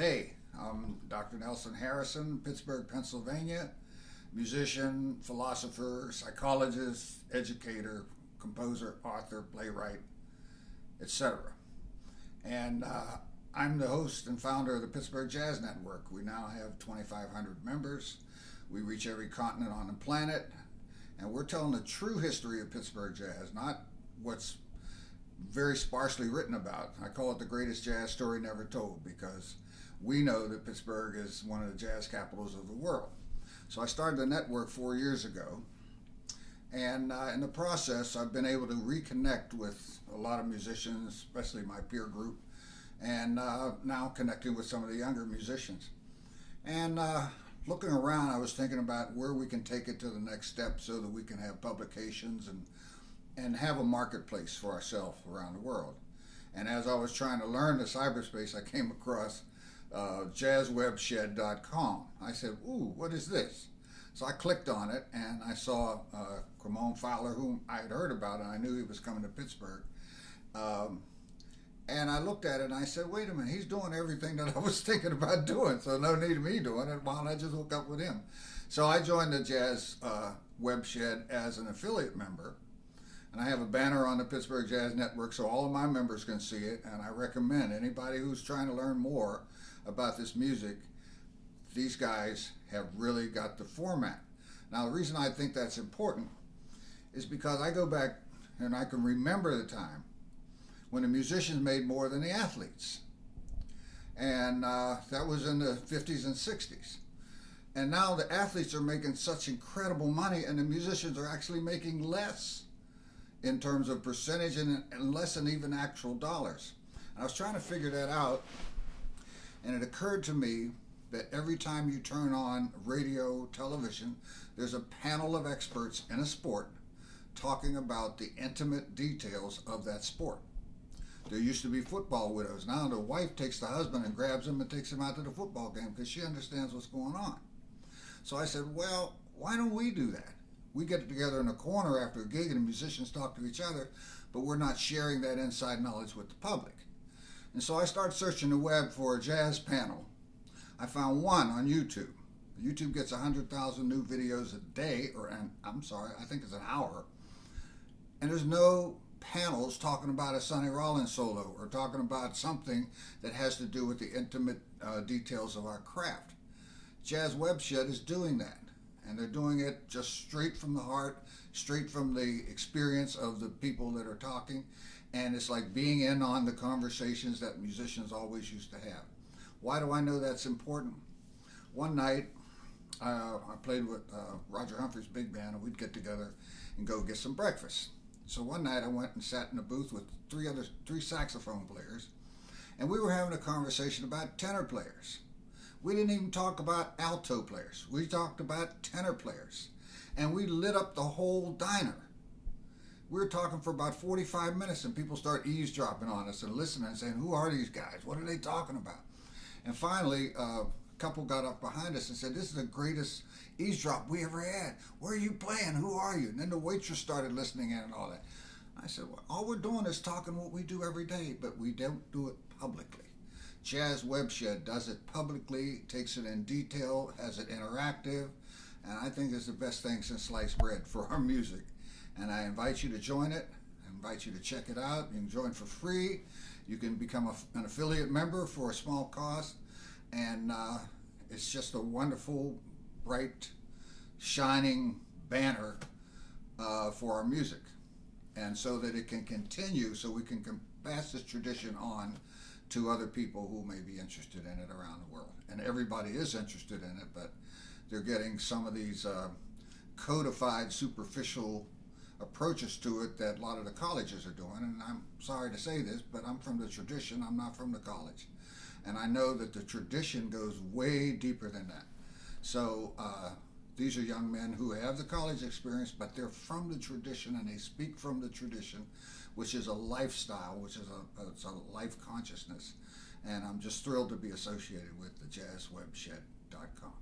Hey, I'm Dr. Nelson Harrison, Pittsburgh, Pennsylvania, musician, philosopher, psychologist, educator, composer, author, playwright, etc. And I'm the host and founder of the Pittsburgh Jazz Network. We now have 2,500 members. We reach every continent on the planet, and we're telling the true history of Pittsburgh jazz, not what's very sparsely written about. I call it the greatest jazz story never told because we know that Pittsburgh is one of the jazz capitals of the world. So I started the network 4 years ago, and in the process I've been able to reconnect with a lot of musicians, especially my peer group, and now connecting with some of the younger musicians. And looking around, I was thinking about where we can take it to the next step so that we can have publications and have a marketplace for ourselves around the world. And as I was trying to learn the cyberspace, I came across jazzwebshed.com. I said, ooh, what is this? So I clicked on it and I saw Quamon Fowler, whom I had heard about, and I knew he was coming to Pittsburgh. And I looked at it and I said, wait a minute, he's doing everything that I was thinking about doing, so no need of me doing it. Why don't I just hook up with him? So I joined the Jazz Webshed as an affiliate member. And I have a banner on the Pittsburgh Jazz Network so all of my members can see it, and I recommend anybody who's trying to learn more about this music, these guys have really got the format. Now the reason I think that's important is because I go back and I can remember the time when the musicians made more than the athletes. And that was in the 50s and 60s. And now the athletes are making such incredible money and the musicians are actually making less in terms of percentage and less than even actual dollars. And I was trying to figure that out, and it occurred to me that every time you turn on radio, television, there's a panel of experts in a sport talking about the intimate details of that sport. There used to be football widows. Now the wife takes the husband and grabs him and takes him out to the football game because she understands what's going on. So I said, well, why don't we do that? We get together in a corner after a gig and the musicians talk to each other, but we're not sharing that inside knowledge with the public. And so I started searching the web for a jazz panel. I found one on YouTube. YouTube gets 100,000 new videos a day, I think it's an hour. And there's no panels talking about a Sonny Rollins solo or talking about something that has to do with the intimate details of our craft. Jazz Webshed is doing that. And they're doing it just straight from the heart, straight from the experience of the people that are talking. And it's like being in on the conversations that musicians always used to have. Why do I know that's important? One night, I played with Roger Humphrey's big band, and we'd get together and go get some breakfast. So one night I went and sat in a booth with three saxophone players, and we were having a conversation about tenor players. We didn't even talk about alto players. We talked about tenor players. And we lit up the whole diner. We were talking for about 45 minutes and people start eavesdropping on us and listening and saying, who are these guys? What are they talking about? And finally, a couple got up behind us and said, this is the greatest eavesdrop we ever had. Where are you playing? Who are you? And then the waitress started listening in and all that. I said, well, all we're doing is talking what we do every day, but we don't do it publicly. Jazz Webshed does it publicly, takes it in detail, has it interactive, and I think it's the best thing since sliced bread for our music. And I invite you to join it. I invite you to check it out. You can join for free. You can become an affiliate member for a small cost. And it's just a wonderful, bright, shining banner for our music. And so that it can continue, so we can pass this tradition on to other people who may be interested in it around the world. And everybody is interested in it, but they're getting some of these codified, superficial approaches to it that a lot of the colleges are doing. And I'm sorry to say this, but I'm from the tradition, I'm not from the college. And I know that the tradition goes way deeper than that. So these are young men who have the college experience, but they're from the tradition and they speak from the tradition, which is a lifestyle, which is it's a life consciousness. And I'm just thrilled to be associated with the jazzwebshed.com.